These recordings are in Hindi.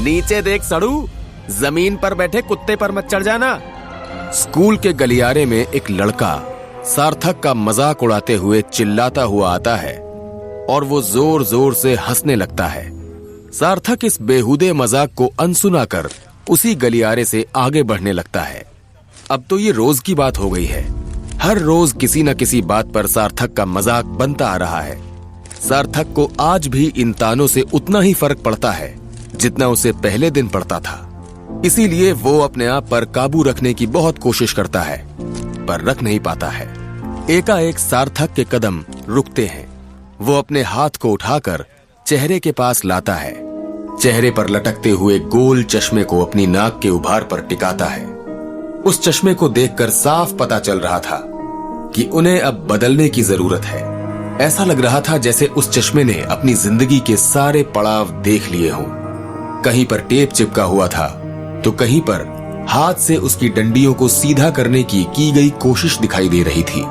नीचे देख सड़ू, जमीन पर बैठे कुत्ते पर मत चढ़ जाना। स्कूल के गलियारे में एक लड़का सार्थक का मजाक उड़ाते हुए चिल्लाता हुआ आता है और वो जोर जोर से हंसने लगता है। सार्थक इस बेहुदे मजाक को अनसुना कर उसी गलियारे से आगे बढ़ने लगता है। अब तो ये रोज की बात हो गई है। हर रोज किसी न किसी बात पर सार्थक का मजाक बनता आ रहा है। सार्थक को आज भी इन तानों से उतना ही फर्क पड़ता है जितना उसे पहले दिन पड़ता था। इसीलिए वो अपने आप पर काबू रखने की बहुत कोशिश करता है, पर रख नहीं पाता है। एकाएक सार्थक के कदम रुकते हैं। वो अपने हाथ को उठाकर चेहरे के पास लाता है। चेहरे पर लटकते हुए गोल चश्मे को अपनी नाक के उभार पर टिकाता है। उस चश्मे को देखकर साफ पता चल रहा था कि उन्हें अब बदलने की जरूरत है। ऐसा लग रहा था जैसे उस चश्मे ने अपनी जिंदगी के सारे पड़ाव देख लिए हों। कहीं पर टेप चिपका हुआ था तो कहीं पर हाथ से उसकी डंडियों को सीधा करने की गई कोशिश दिखाई दे रही थी।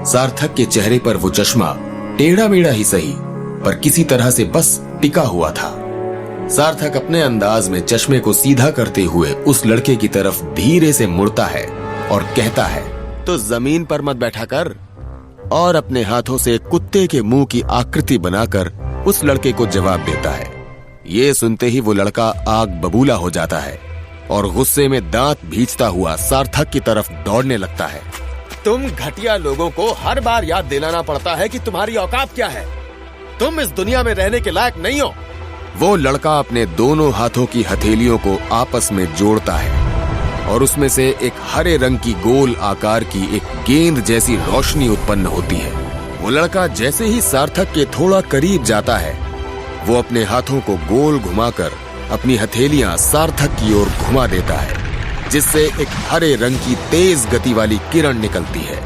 सार्थक के चेहरे पर वो चश्मा टेढ़ा मेढ़ा ही सही, पर किसी तरह से बस टिका हुआ था। सार्थक अपने अंदाज में चश्मे को सीधा करते हुए उस लड़के की तरफ धीरे से मुड़ता है और कहता है, तो जमीन पर मत बैठा कर, और अपने हाथों से कुत्ते के मुंह की आकृति बनाकर उस लड़के को जवाब देता है। ये सुनते ही वो लड़का आग बबूला हो जाता है और गुस्से में दांत भींचता हुआ सार्थक की तरफ दौड़ने लगता है। तुम घटिया लोगों को हर बार याद दिलाना पड़ता है कि तुम्हारी औकात क्या है। तुम इस दुनिया में रहने के लायक नहीं हो। वो लड़का अपने दोनों हाथों की हथेलियों को आपस में जोड़ता है और उसमें से एक हरे रंग की गोल आकार की एक गेंद जैसी रोशनी उत्पन्न होती है। वो लड़का जैसे ही सार्थक के थोड़ा करीब जाता है, वो अपने हाथों को गोल घुमाकर अपनी हथेलियां सार्थक की ओर घुमा देता है, जिससे एक हरे रंग की तेज गति वाली किरण निकलती है।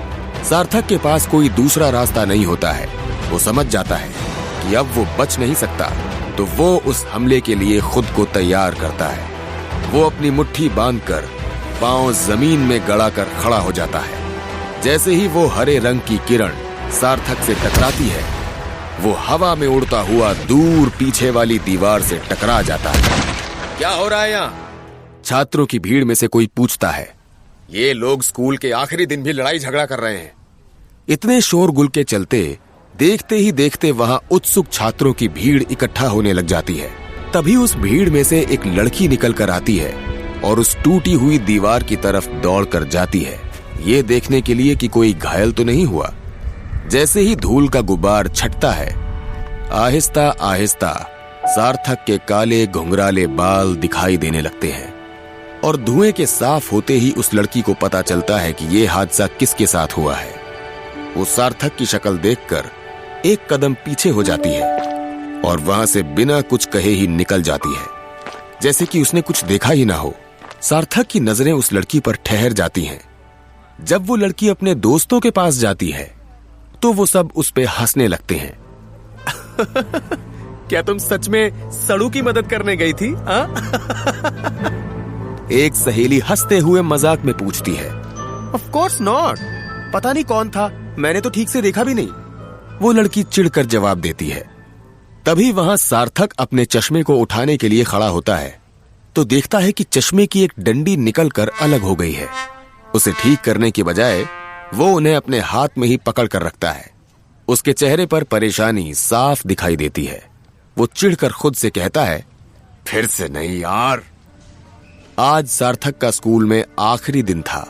सार्थक के पास कोई दूसरा रास्ता नहीं होता है। वो समझ जाता है कि अब वो बच नहीं सकता, तो वो उस हमले के लिए खुद को तैयार करता है। वो अपनी मुट्ठी बांधकर पांव जमीन में गड़ाकर खड़ा हो जाता है। जैसे ही वो हरे रंग की किरण सार्थक से टकराती है, वो हवा में उड़ता हुआ दूर पीछे वाली दीवार से टकरा जाता है। क्या हो रहा है यहाँ? छात्रों की भीड़ में से कोई पूछता है। ये लोग स्कूल के आखिरी दिन भी लड़ाई झगड़ा कर रहे हैं। इतने शोरगुल के चलते देखते ही देखते वहां उत्सुक छात्रों की भीड़ इकट्ठा होने लग जाती है। तभी उस भीड़ में से एक लड़की निकल कर आती है और उस टूटी हुई दीवार की तरफ दौड़ कर जाती है, ये देखने के लिए कि कोई घायल तो नहीं हुआ। जैसे ही धूल का गुब्बार छटता है, आहिस्ता आहिस्ता सार्थक के काले घुंघराले बाल दिखाई देने लगते हैं और धुएं के साफ होते ही उस लड़की को पता चलता है कि ये हादसा किसके साथ हुआ है। वो सार्थक की शक्ल देखकर एक कदम पीछे हो जाती है और वहां से बिना कुछ कहे ही निकल जाती है, जैसे कि उसने कुछ देखा ही ना हो। सार्थक की नजरें उस लड़की पर ठहर जाती हैं। जब वो लड़की अपने दोस्तों के पास जाती है तो वो सब उस पे हंसने लगते हैं। क्या तुम सच में सड़ू की मदद करने गई थी? एक सहेली हंसते हुए मजाक में पूछती है। ऑफ कोर्स नॉट, पता नहीं कौन था, मैंने तो ठीक से देखा भी नहीं, वो लड़की चिढ़कर जवाब देती है। तभी वहां सार्थक अपने चश्मे को उठाने के लिए खड़ा होता है तो देखता है कि चश्मे की एक डंडी निकलकर अलग हो गई है। उसे ठीक करने की बजाय वो उन्हें अपने हाथ में ही पकड़ कर रखता है। उसके चेहरे पर परेशानी साफ दिखाई देती है। वो चिढ़कर खुद से कहता है, फिर से नहीं यार। आज सार्थक का स्कूल में आखिरी दिन था।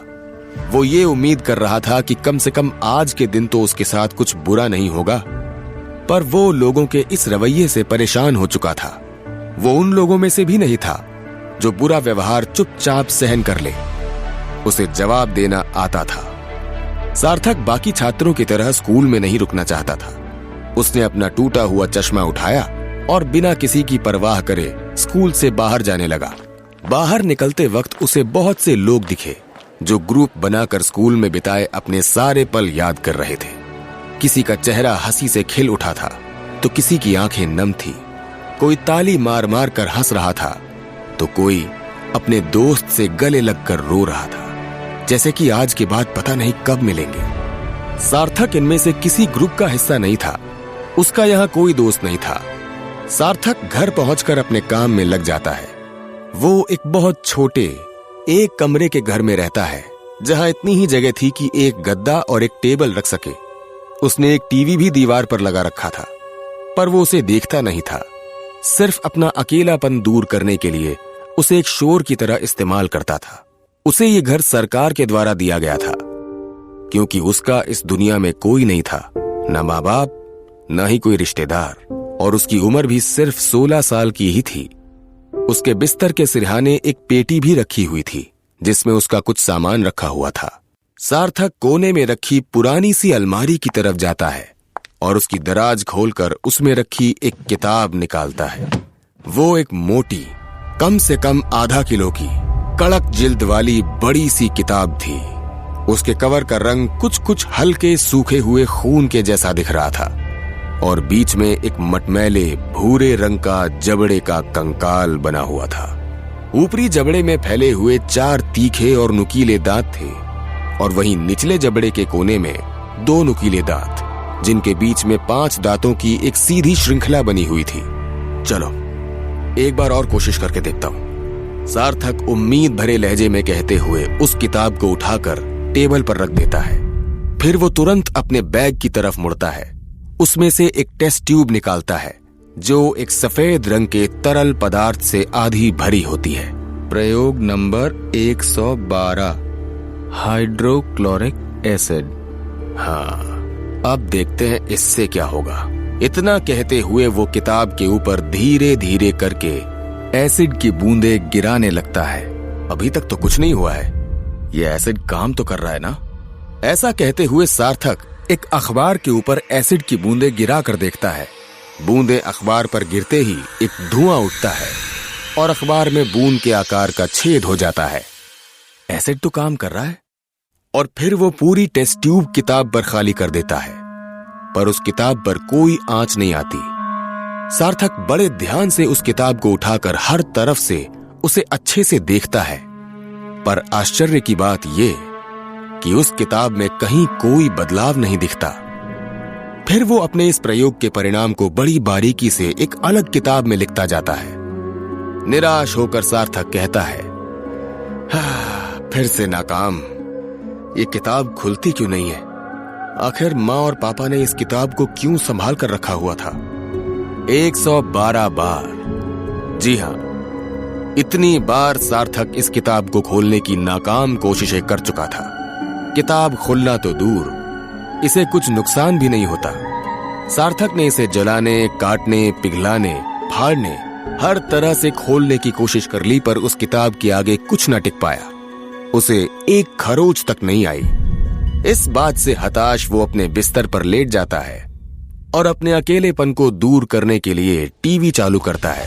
वो ये उम्मीद कर रहा था कि कम से कम आज के दिन तो उसके साथ कुछ बुरा नहीं होगा, पर वो लोगों के इस रवैये से परेशान हो चुका था। वो उन लोगों में से भी नहीं था जो बुरा व्यवहार चुपचाप सहन कर ले। उसे जवाब देना आता था। सार्थक बाकी छात्रों की तरह स्कूल में नहीं रुकना चाहता था। उसने अपना टूटा हुआ चश्मा उठाया और बिना किसी की परवाह करे स्कूल से बाहर जाने लगा। बाहर निकलते वक्त उसे बहुत से लोग दिखे जो ग्रुप बनाकर स्कूल में बिताए अपने सारे पल याद कर रहे थे। किसी का चेहरा हंसी से खिल उठा था तो किसी की आंखें नम थी। कोई ताली मार मार कर हंस रहा था तो कोई अपने दोस्त से गले लगकर रो रहा था, जैसे कि आज के बाद पता नहीं कब मिलेंगे। सार्थक इनमें से किसी ग्रुप का हिस्सा नहीं था। उसका यहाँ कोई दोस्त नहीं था। सार्थक घर पहुंचकर अपने काम में लग जाता है। वो एक बहुत छोटे एक कमरे के घर में रहता है जहां इतनी ही जगह थी कि एक गद्दा और एक टेबल रख सके। उसने एक टीवी भी दीवार पर लगा रखा था, पर वो उसे देखता नहीं था। सिर्फ अपना अकेलापन दूर करने के लिए उसे एक शोर की तरह इस्तेमाल करता था। उसे ये घर सरकार के द्वारा दिया गया था, क्योंकि उसका इस दुनिया में कोई नहीं था, न माँ बाप न ही कोई रिश्तेदार, और उसकी उम्र भी सिर्फ 16 साल की ही थी। उसके बिस्तर के सिरहाने एक पेटी भी रखी हुई थी जिसमें उसका कुछ सामान रखा हुआ था। सार्थक कोने में रखी पुरानी सी अलमारी की तरफ जाता है और उसकी दराज खोलकर उसमें रखी एक किताब निकालता है। वो एक मोटी, कम से कम आधा किलो की कड़क जिल्द वाली बड़ी सी किताब थी। उसके कवर का रंग कुछ कुछ हल्के सूखे हुए खून के जैसा दिख रहा था और बीच में एक मटमैले भूरे रंग का जबड़े का कंकाल बना हुआ था। ऊपरी जबड़े में फैले हुए 4 तीखे और नुकीले दांत थे और वहीं निचले जबड़े के कोने में 2 नुकीले दांत, जिनके बीच में 5 दांतों की एक सीधी श्रृंखला बनी हुई थी। चलो एक बार और कोशिश करके देखता हूं, सार्थक उम्मीद भरे लहजे में कहते हुए उस किताब को उठाकर टेबल पर रख देता है। फिर वो तुरंत अपने बैग की तरफ मुड़ता है। उसमें से एक टेस्ट ट्यूब निकालता है जो एक सफेद रंग के तरल पदार्थ से आधी भरी होती है। प्रयोग नंबर 112, हाइड्रोक्लोरिक एसिड। हाँ, अब देखते हैं इससे क्या होगा। इतना कहते हुए वो किताब के ऊपर धीरे धीरे करके एसिड की बूंदें गिराने लगता है। अभी तक तो कुछ नहीं हुआ है, ये एसिड काम तो कर रहा है ना? ऐसा कहते हुए सार्थक एक अखबार के ऊपर एसिड की बूंदें गिरा कर देखता है। बूंदें अखबार पर गिरते ही एक धुआं उठता है और अखबार में बूंद के आकार का छेद हो जाता है। एसिड तो काम कर रहा है। और फिर वो पूरी टेस्ट ट्यूब किताब पर खाली कर देता है, पर उस किताब पर कोई आंच नहीं आती। सार्थक बड़े ध्यान से उस किताब को उठाकर हर तरफ से उसे अच्छे से देखता है, पर आश्चर्य की बात ये कि उस किताब में कहीं कोई बदलाव नहीं दिखता। फिर वो अपने इस प्रयोग के परिणाम को बड़ी बारीकी से एक अलग किताब में लिखता जाता है। निराश होकर सार्थक कहता है, फिर से नाकाम। ये किताब खुलती क्यों नहीं है? आखिर माँ और पापा ने इस किताब को क्यों संभाल कर रखा हुआ था? 112 बार, जी हां, इतनी बार सार्थक इस किताब को खोलने की नाकाम कोशिशें कर चुका था। किताब खुलना तो दूर, इसे कुछ नुकसान भी नहीं होता। सार्थक ने इसे जलाने, काटने, पिघलाने, फाड़ने, हर तरह से खोलने की कोशिश कर ली, पर उस किताब के आगे कुछ न टिक पाया। उसे एक खरोच तक नहीं आई। इस बात से हताश वो अपने बिस्तर पर लेट जाता है और अपने अकेलेपन को दूर करने के लिए टीवी चालू करता है।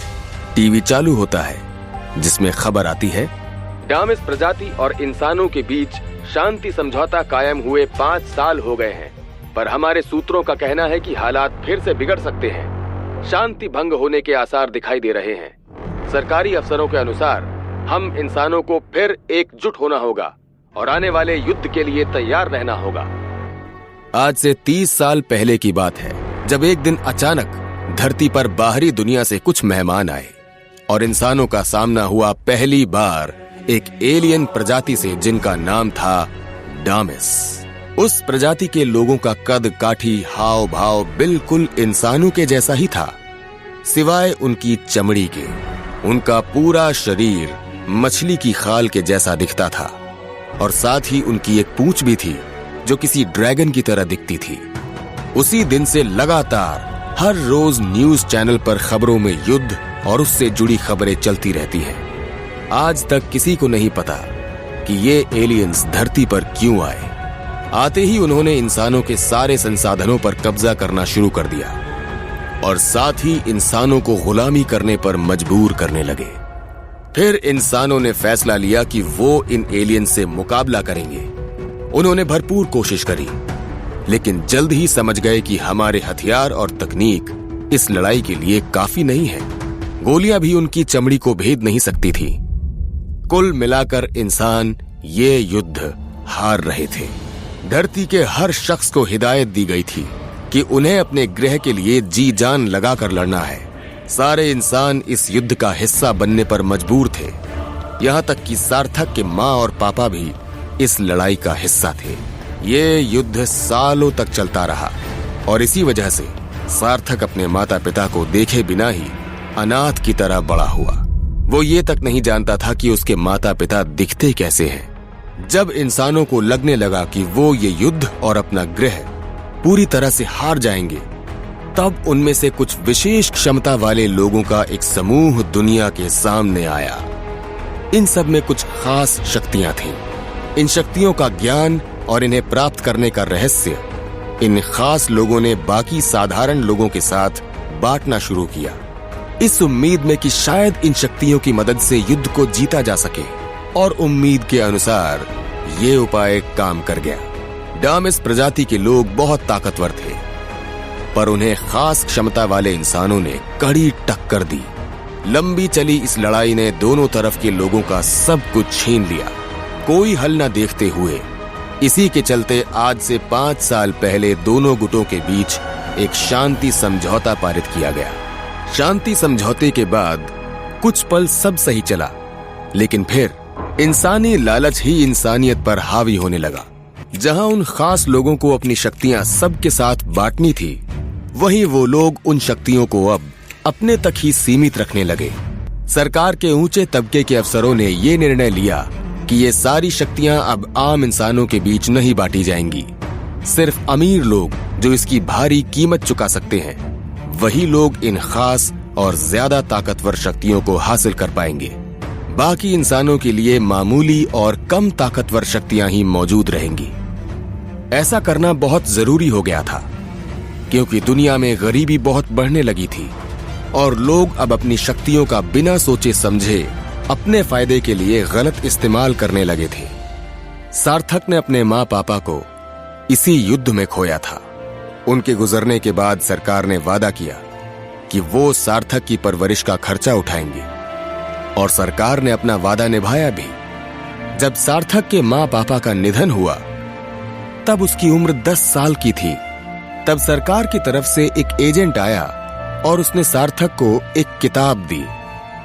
टीवी चालू होता है जिसमें खबर आती है, डामस प्रजाति और इंसानों के बीच शांति समझौता कायम हुए 5 साल हो गए हैं, पर हमारे सूत्रों का कहना है कि हालात फिर से बिगड़ सकते हैं। शांति भंग होने के आसार दिखाई दे रहे हैं। सरकारी अफसरों के अनुसार हम इंसानों को फिर एकजुट होना होगा और आने वाले युद्ध के लिए तैयार रहना होगा। आज से 30 साल पहले की बात है, जब एक दिन अचानक धरती पर बाहरी दुनिया से कुछ मेहमान आए और इंसानों का सामना हुआ पहली बार एक एलियन प्रजाति से जिनका नाम था डामस। उस प्रजाति के लोगों का कद काठी, हाव भाव बिल्कुल इंसानों के जैसा ही था, सिवाय उनकी चमड़ी के। उनका पूरा शरीर मछली की खाल के जैसा दिखता था और साथ ही उनकी एक पूंछ भी थी जो किसी ड्रैगन की तरह दिखती थी। उसी दिन से लगातार हर रोज न्यूज चैनल पर खबरों में युद्ध और उससे जुड़ी खबरें चलती रहती हैं। आज तक किसी को नहीं पता कि ये एलियंस धरती पर क्यों आए। आते ही उन्होंने इंसानों के सारे संसाधनों पर कब्जा करना शुरू कर दिया और साथ ही इंसानों को गुलामी करने पर मजबूर करने लगे। फिर इंसानों ने फैसला लिया कि वो इन एलियंस से मुकाबला करेंगे। उन्होंने भरपूर कोशिश करी, लेकिन जल्द ही समझ गए कि हमारे हथियार और तकनीक इस लड़ाई के लिए काफी नहीं है। गोलियां भी उनकी चमड़ी को भेद नहीं सकती थी। कुल मिलाकर इंसान ये युद्ध हार रहे थे। धरती के हर शख्स को हिदायत दी गई थी कि उन्हें अपने ग्रह के लिए जी जान लगाकर लड़ना है। सारे इंसान इस युद्ध का हिस्सा बनने पर मजबूर थे। यहाँ तक कि सार्थक के माँ और पापा भी इस लड़ाई का हिस्सा थे। ये युद्ध सालों तक चलता रहा और इसी वजह से सार्थक अपने माता पिता को देखे बिना ही अनाथ की तरह बड़ा हुआ। वो ये तक नहीं जानता था कि उसके माता पिता दिखते कैसे हैं। जब इंसानों को लगने लगा कि वो ये युद्ध और अपना ग्रह पूरी तरह से हार जाएंगे, तब उनमें से कुछ विशेष क्षमता वाले लोगों का एक समूह दुनिया के सामने आया। इन सब में कुछ खास शक्तियां थीं। इन शक्तियों का ज्ञान और इन्हें प्राप्त करने का रहस्य इन खास लोगों ने बाकी साधारण लोगों के साथ बांटना शुरू किया, इस उम्मीद में कि शायद इन शक्तियों की मदद से युद्ध को जीता जा सके। और उम्मीद के अनुसार ये उपाय काम कर गया। डामिस प्रजाति के लोग बहुत ताकतवर थे, पर उन्हें खास क्षमता वाले इंसानों ने कड़ी टक्कर दी। लंबी चली इस लड़ाई ने दोनों तरफ के लोगों का सब कुछ छीन लिया, कोई हल न देखते हुए। इसी के चलते आज से 5 साल पहले दोनों गुटों के बीच एक शांति समझौता पारित किया गया। शांति समझौते के बाद कुछ पल सब सही चला, लेकिन फिर इंसानी लालच ही इंसानियत पर हावी होने लगा। जहां उन खास लोगों को अपनी शक्तियां सबके साथ बांटनी थी, वहीं वो लोग उन शक्तियों को अब अपने तक ही सीमित रखने लगे। सरकार के ऊंचे तबके के अफसरों ने ये निर्णय लिया कि ये सारी शक्तियां अब आम इंसानों के बीच नहीं बांटी जाएंगी। सिर्फ अमीर लोग जो इसकी भारी कीमत चुका सकते हैं, वही लोग इन खास और ज्यादा ताकतवर शक्तियों को हासिल कर पाएंगे। बाकी इंसानों के लिए मामूली और कम ताकतवर शक्तियां ही मौजूद रहेंगी। ऐसा करना बहुत जरूरी हो गया था, क्योंकि दुनिया में गरीबी बहुत बढ़ने लगी थी और लोग अब अपनी शक्तियों का बिना सोचे समझे अपने फायदे के लिए गलत इस्तेमाल करने लगे थे। सार्थक ने अपने माँ पापा को इसी युद्ध में खोया था। उनके गुजरने के बाद सरकार ने वादा किया कि वो सार्थक की परवरिश का खर्चा उठाएंगे, और सरकार ने अपना वादा निभाया भी। जब सार्थक के माँ पापा का निधन हुआ, तब उसकी उम्र 10 साल की थी। तब सरकार की तरफ से एक एजेंट आया और उसने सार्थक को एक किताब दी।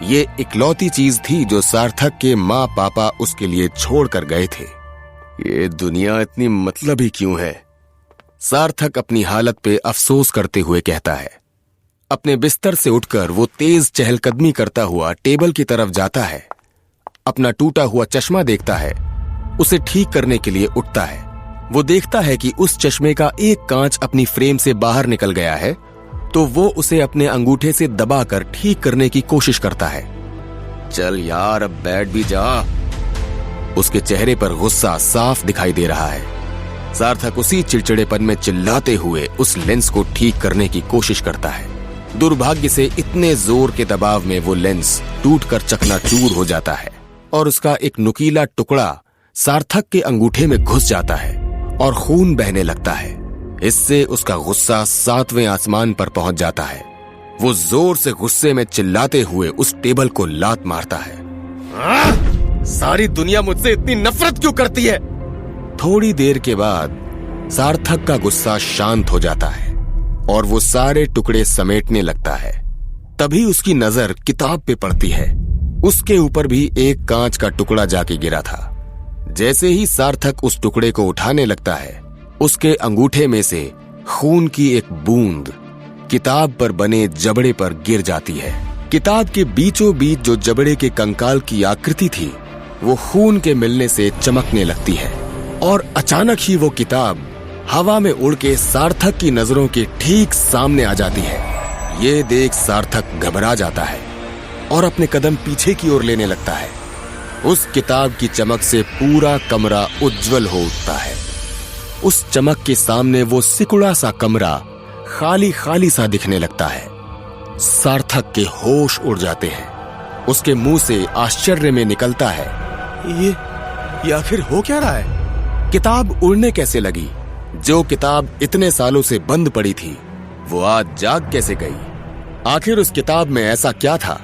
ये इकलौती चीज थी जो सार्थक के माँ पापा उसके लिए छोड़ कर गए थे। ये दुनिया इतनी मतलबी क्यों है? सार्थक अपनी हालत पे अफसोस करते हुए कहता है। अपने बिस्तर से उठकर वो तेज चहलकदमी करता हुआ टेबल की तरफ जाता है। अपना टूटा हुआ चश्मा देखता है, उसे ठीक करने के लिए उठता है। वो देखता है कि उस चश्मे का एक कांच अपनी फ्रेम से बाहर निकल गया है, तो वो उसे अपने अंगूठे से दबाकर ठीक करने की कोशिश करता है। चल यार, अब बैठ भी जा। उसके चेहरे पर गुस्सा साफ दिखाई दे रहा है। सार्थक उसी चिड़चिड़ेपन में चिल्लाते हुए उस लेंस को ठीक करने की कोशिश करता है। दुर्भाग्य से इतने जोर के दबाव में वो लेंस टूटकर चकनाचूर हो जाता है और उसका एक नुकीला टुकड़ा सार्थक के अंगूठे में घुस जाता है और खून बहने लगता है। इससे उसका गुस्सा 7वें आसमान पर पहुंच जाता है। वो जोर से गुस्से में चिल्लाते हुए उस टेबल को लात मारता है। सारी दुनिया मुझसे इतनी नफरत क्यों करती है? थोड़ी देर के बाद सार्थक का गुस्सा शांत हो जाता है और वो सारे टुकड़े समेटने लगता है। तभी उसकी नजर किताब पे पड़ती है। उसके ऊपर भी एक कांच का टुकड़ा जाके गिरा था। जैसे ही सार्थक उस टुकड़े को उठाने लगता है, उसके अंगूठे में से खून की एक बूंद किताब पर बने जबड़े पर गिर जाती है। किताब के बीचों बीच जो जबड़े के कंकाल की आकृति थी, वो खून के मिलने से चमकने लगती है और अचानक ही वो किताब हवा में उड़ के सार्थक की नजरों के ठीक सामने आ जाती है। ये देख सार्थक घबरा जाता है और अपने कदम पीछे की ओर लेने लगता है। उस किताब की चमक से पूरा कमरा उज्जवल हो उठता है। उस चमक के सामने वो सिकुड़ा सा कमरा खाली खाली सा दिखने लगता है। सार्थक के होश उड़ जाते हैं। उसके मुंह से आश्चर्य में निकलता है, ये आखिर हो क्या रहा है? किताब उड़ने कैसे लगी? जो किताब इतने सालों से बंद पड़ी थी, वो आज जाग कैसे गई? आखिर उस किताब में ऐसा क्या था?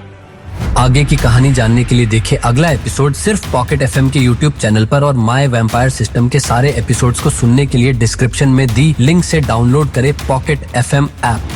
आगे की कहानी जानने के लिए देखें अगला एपिसोड सिर्फ पॉकेट एफएम के यूट्यूब चैनल पर, और माय वैम्पायर सिस्टम के सारे एपिसोड्स को सुनने के लिए डिस्क्रिप्शन में दी लिंक से डाउनलोड करें पॉकेट एफएम ऐप।